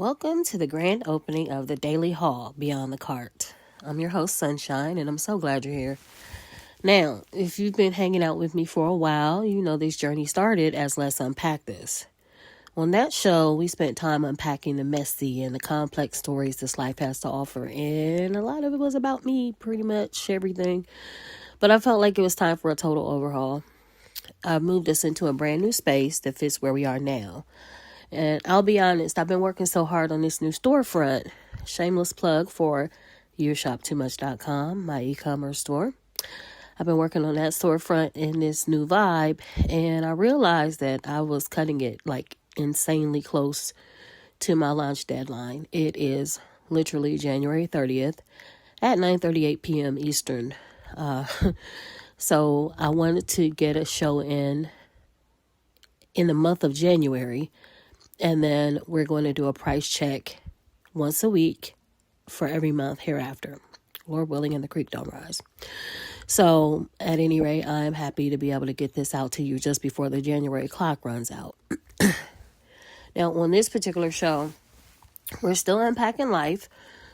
Welcome to the grand opening of the Daily Haul Beyond the Cart. I'm your host, Sunshine, and I'm so glad you're here. Now, if you've been hanging out with me for a while, you know this journey started as Let's Unpack This. On that show, we spent time unpacking the messy and the complex stories this life has to offer, and a lot of it was about me, pretty much everything. But I felt like it was time for a total overhaul. I've moved us into a brand new space that fits where we are now. And I'll be honest, I've been working so hard on this new storefront. Shameless plug for ifshoppingwascardio.com, my e-commerce store. I've been working on that storefront in this new vibe, and I realized that I was cutting it like insanely close to my launch deadline. It is literally January 30th at 9:38 p.m. Eastern. So I wanted to get a show in the month of January. And then we're going to do a price check once a week for every month hereafter. Lord willing, and the creek don't rise. So at any rate, I'm happy to be able to get this out to you just before the January clock runs out. Now, on this particular show, we're still unpacking life,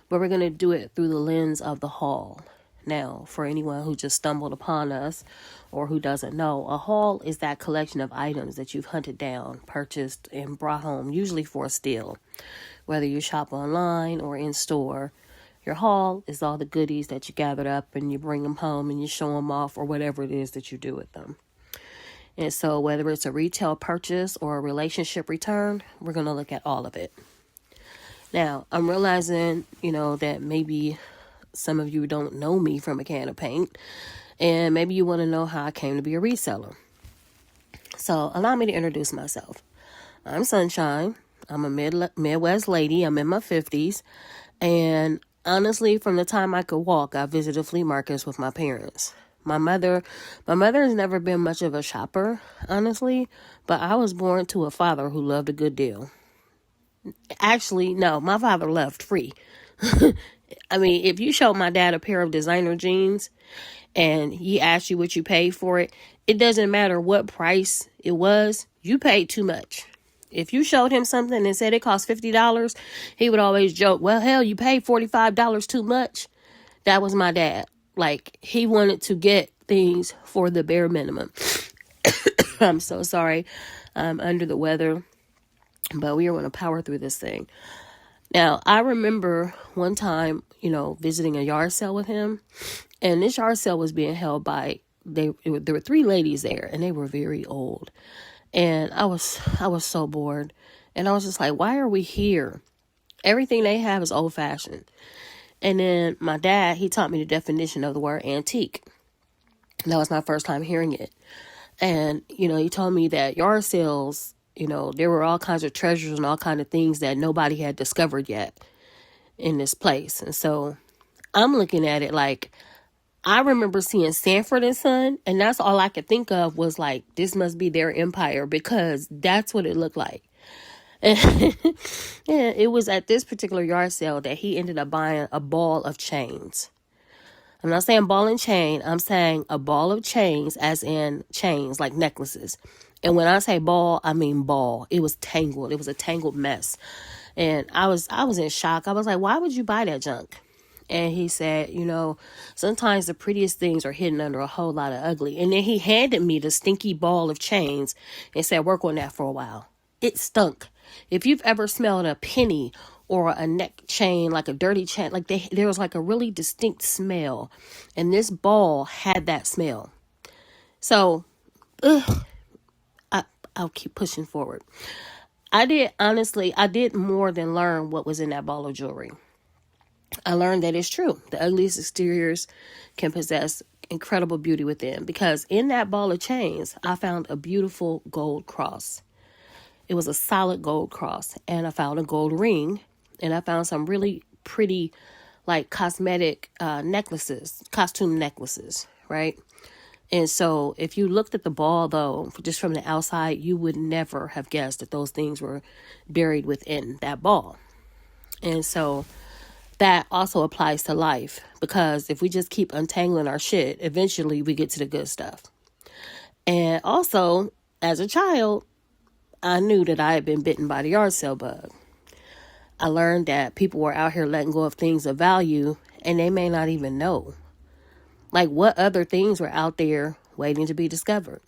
but we're going to do it through the lens of the haul. Now, for anyone who just stumbled upon us or who doesn't know, a haul is that collection of items that you've hunted down, purchased, and brought home, usually for a steal. Whether you shop online or in store, your haul is all the goodies that you gathered up and you bring them home and you show them off or whatever it is that you do with them. And so whether it's a retail purchase or a relationship return, we're going to look at all of it. Now, I'm realizing, that maybe some of you don't know me from a can of paint, and maybe you want to know how I came to be a reseller. So allow me to introduce myself. I'm Sunshine. I'm a Midwest lady. I'm in my 50s. And honestly, from the time I could walk, I visited flea markets with my parents. My mother has never been much of a shopper, honestly, but I was born to a father who loved a good deal. Actually, no, my father loved free. I mean, if you showed my dad a pair of designer jeans and he asked you what you paid for it, it doesn't matter what price it was, you paid too much. If you showed him something and said it cost $50, he would always joke, well, hell, you paid $45 too much. That was my dad. Like, he wanted to get things for the bare minimum. I'm so sorry. I'm under the weather, but we are going to power through this thing. Now, I remember one time, visiting a yard sale with him, and this yard sale was being held by, there were three ladies there, and they were very old, and I was so bored, and I was just like, why are we here? Everything they have is old-fashioned. And then my dad, he taught me the definition of the word antique. That was my first time hearing it, and, he told me that yard sales, there were all kinds of treasures and all kinds of things that nobody had discovered yet in this place. And so I'm looking at it like, I remember seeing Sanford and Son, and that's all I could think of was like, this must be their empire, because that's what it looked like. And it was at this particular yard sale that he ended up buying a ball of chains. I'm not saying ball and chain. I'm saying a ball of chains, as in chains, like necklaces. And when I say ball, I mean ball. It was tangled. It was a tangled mess. And I was in shock. I was like, why would you buy that junk? And he said, sometimes the prettiest things are hidden under a whole lot of ugly. And then he handed me the stinky ball of chains and said, work on that for a while. It stunk. If you've ever smelled a penny or a neck chain, like a dirty chain, like there was like a really distinct smell. And this ball had that smell. So, I'll keep pushing forward. I did more than learn what was in that ball of jewelry. I learned that it's true. The ugliest exteriors can possess incredible beauty within, because in that ball of chains, I found a beautiful gold cross. It was a solid gold cross, and I found a gold ring, and I found some really pretty, like, cosmetic costume necklaces, right? And so if you looked at the ball, though, just from the outside, you would never have guessed that those things were buried within that ball. And so that also applies to life, because if we just keep untangling our shit, eventually we get to the good stuff. And also, as a child, I knew that I had been bitten by the yard sale bug. I learned that people were out here letting go of things of value and they may not even know. Like, what other things were out there waiting to be discovered?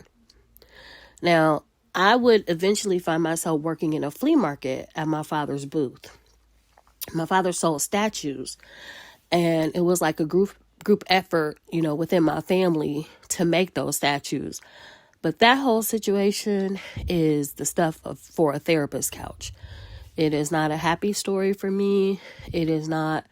Now, I would eventually find myself working in a flea market at my father's booth. My father sold statues, and it was like a group effort, within my family to make those statues. But that whole situation is the stuff for a therapist couch. It is not a happy story for me. It is not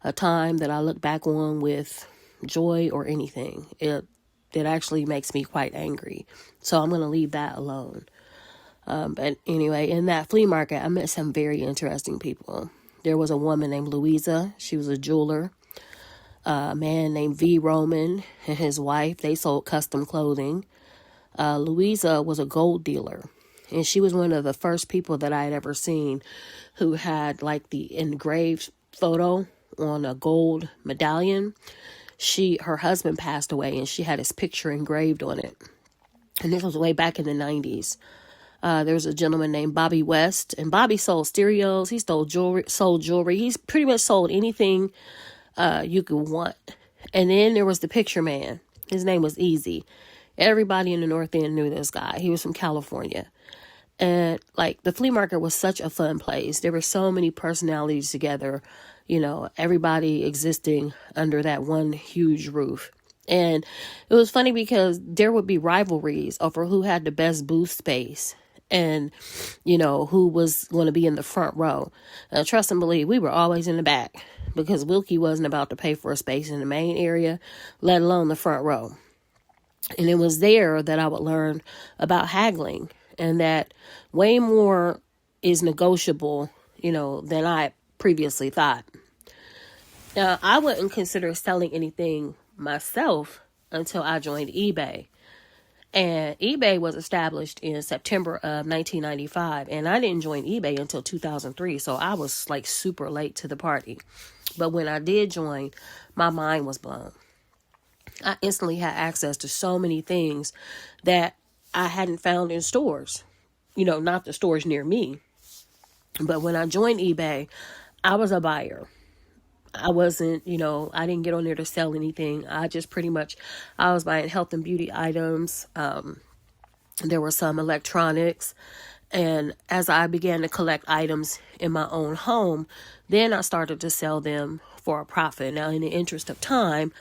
a time that I look back on with joy or anything. It actually makes me quite angry. So I'm going to leave that alone. But anyway, in that flea market, I met some very interesting people. There was a woman named Louisa. She was a jeweler. A man named V. Roman and his wife, they sold custom clothing. Louisa was a gold dealer. And she was one of the first people that I had ever seen who had like the engraved photo on a gold medallion. Her husband passed away and she had his picture engraved on it. And this was way back in the 90s. There was a gentleman named Bobby West, and Bobby sold stereos. He sold jewelry. He's pretty much sold anything you could want. And then there was the picture man. His name was Easy. Everybody in the North End knew this guy. He was from California. And like the flea market was such a fun place. There were so many personalities together, everybody existing under that one huge roof. And it was funny because there would be rivalries over who had the best booth space and, who was going to be in the front row. Trust and believe, we were always in the back because Wilkie wasn't about to pay for a space in the main area, let alone the front row. And it was there that I would learn about haggling and that way more is negotiable, than I previously thought. Now, I wouldn't consider selling anything myself until I joined eBay. And eBay was established in September of 1995. And I didn't join eBay until 2003. So I was like super late to the party. But when I did join, my mind was blown. I instantly had access to so many things that I hadn't found in stores. Not the stores near me. But when I joined eBay, I was a buyer. I wasn't, I didn't get on there to sell anything. I just I was buying health and beauty items. There were some electronics. And as I began to collect items in my own home, then I started to sell them for a profit. Now, in the interest of time,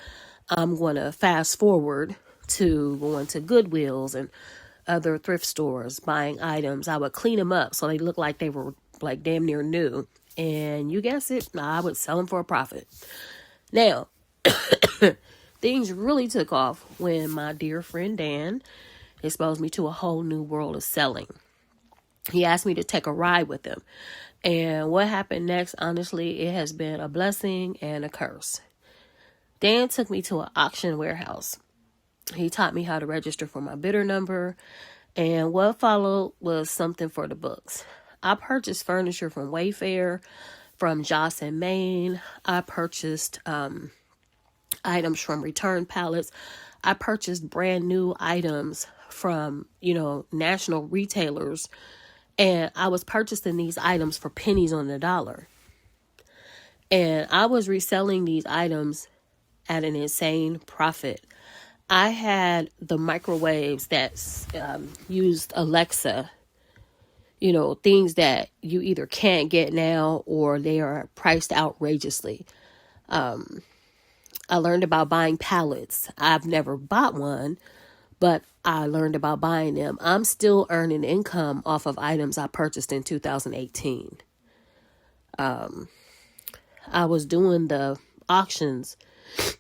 I'm going to fast forward to going to Goodwills and other thrift stores, buying items. I would clean them up so they looked like they were like damn near new. And you guess it, I would sell them for a profit. Now, things really took off when my dear friend Dan exposed me to a whole new world of selling. He asked me to take a ride with him. And what happened next, honestly, it has been a blessing and a curse. Dan took me to an auction warehouse. He taught me how to register for my bidder number. And what followed was something for the books. I purchased furniture from Wayfair, from Joss and Main. I purchased items from Return Pallets. I purchased brand new items from, national retailers. And I was purchasing these items for pennies on the dollar. And I was reselling these items at an insane profit. I had the microwaves that used Alexa, things that you either can't get now or they are priced outrageously. I learned about buying pallets. I've never bought one, but I learned about buying them. I'm still earning income off of items I purchased in 2018. I was doing the auctions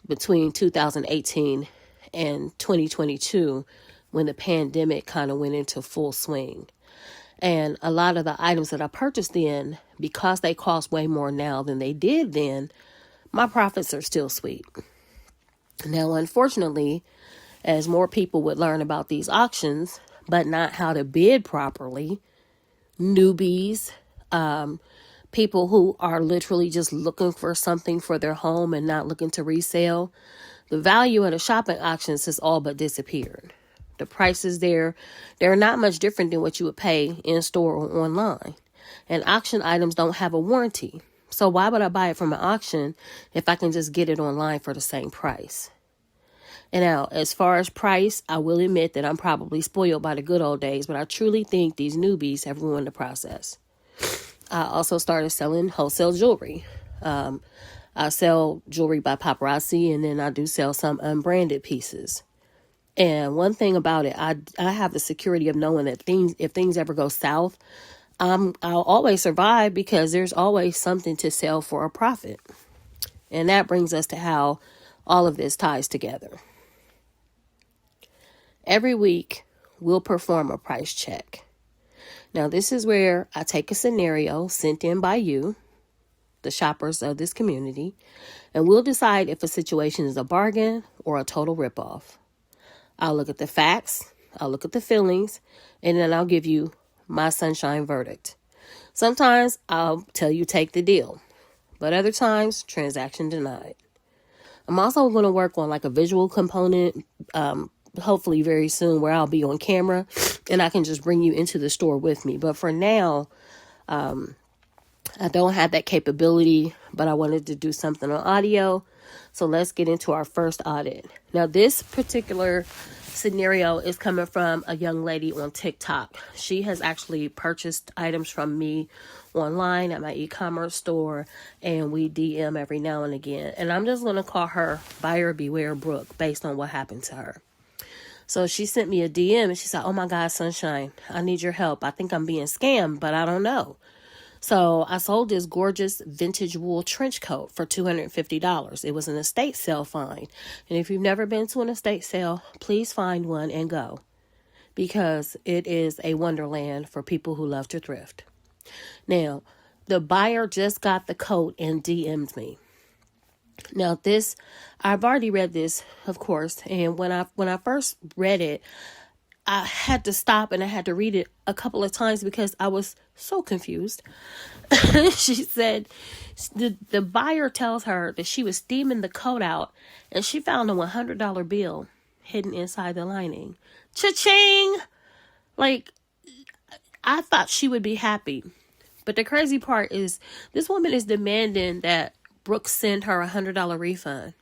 between 2018 and 2022 when the pandemic kind of went into full swing. And a lot of the items that I purchased then, because they cost way more now than they did then, my profits are still sweet. Now, unfortunately, as more people would learn about these auctions, but not how to bid properly, newbies, people who are literally just looking for something for their home and not looking to resell, the value of the shopping auctions has all but disappeared. The prices there, they're not much different than what you would pay in store or online. And auction items don't have a warranty. So why would I buy it from an auction if I can just get it online for the same price? And now, as far as price, I will admit that I'm probably spoiled by the good old days, but I truly think these newbies have ruined the process. I also started selling wholesale jewelry. I sell jewelry by paparazzi, and then I do sell some unbranded pieces. And one thing about it, I have the security of knowing that if things ever go south, I'll always survive because there's always something to sell for a profit. And that brings us to how all of this ties together. Every week, we'll perform a price check. Now, this is where I take a scenario sent in by you, the shoppers of this community, and we'll decide if a situation is a bargain or a total ripoff. I'll look at the facts, I'll look at the feelings, and then I'll give you my sunshine verdict. Sometimes I'll tell you take the deal, but other times, transaction denied. I'm also going to work on like a visual component, hopefully very soon, where I'll be on camera and I can just bring you into the store with me. But for now, I don't have that capability, but I wanted to do something on audio. So let's get into our first audit. Now, this particular scenario is coming from a young lady on TikTok. She has actually purchased items from me online at my e-commerce store, and we DM every now and again. And I'm just going to call her Buyer Beware Brooke based on what happened to her. So she sent me a DM and she said, "Oh my God, Sunshine, I need your help. I think I'm being scammed, but I don't know." So I sold this gorgeous vintage wool trench coat for $250. It was an estate sale find. And if you've never been to an estate sale, please find one and go, because it is a wonderland for people who love to thrift. Now, the buyer just got the coat and DM'd me. Now I've already read this, of course, and when I first read it, I had to stop and I had to read it a couple of times because I was so confused. She said the buyer tells her that she was steaming the coat out and she found a $100 bill hidden inside the lining. Cha-ching! Like, I thought she would be happy. But the crazy part is this woman is demanding that Brooke send her a $100 refund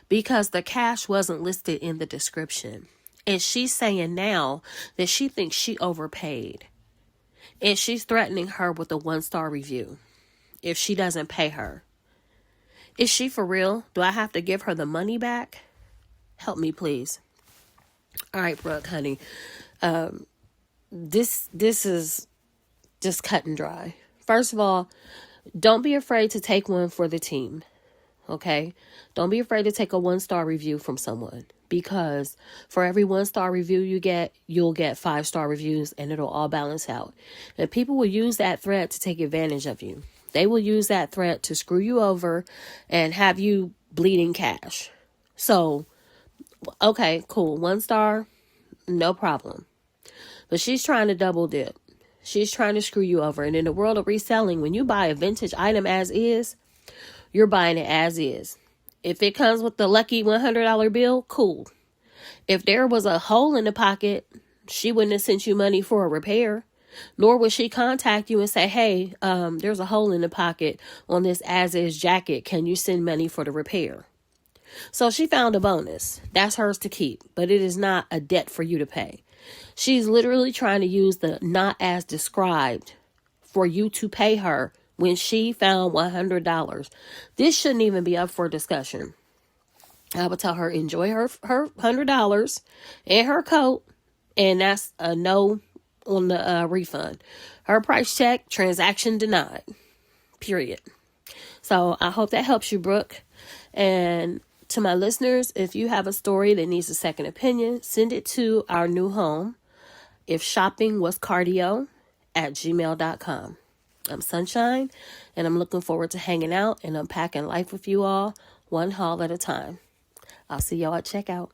because the cash wasn't listed in the description. And she's saying now that she thinks she overpaid. And she's threatening her with a 1-star review if she doesn't pay her. Is she for real? Do I have to give her the money back? Help me, please. All right, Brooke, honey. This is just cut and dry. First of all, don't be afraid to take one for the team, okay? Don't be afraid to take a 1-star review from someone, because for every 1-star review you get, you'll get 5-star reviews and it'll all balance out. And people will use that threat to take advantage of you. They will use that threat to screw you over and have you bleeding cash. So, okay, cool. 1 star, no problem. But she's trying to double dip. She's trying to screw you over. And in the world of reselling, when you buy a vintage item as is, you're buying it as is. If it comes with the lucky $100 bill, cool. If there was a hole in the pocket, she wouldn't have sent you money for a repair. Nor would she contact you and say, "Hey, there's a hole in the pocket on this as-is jacket. Can you send money for the repair?" So she found a bonus. That's hers to keep, but it is not a debt for you to pay. She's literally trying to use the not as described for you to pay her when she found $100. This shouldn't even be up for discussion. I would tell her, enjoy her $100 and her coat, and that's a no on the refund. Her price check, transaction denied. Period. So I hope that helps you, Brooke. And to my listeners, if you have a story that needs a second opinion, send it to our new home, ifshoppingwascardio@gmail.com. I'm Sunshine, and I'm looking forward to hanging out and unpacking life with you all, one haul at a time. I'll see y'all at checkout.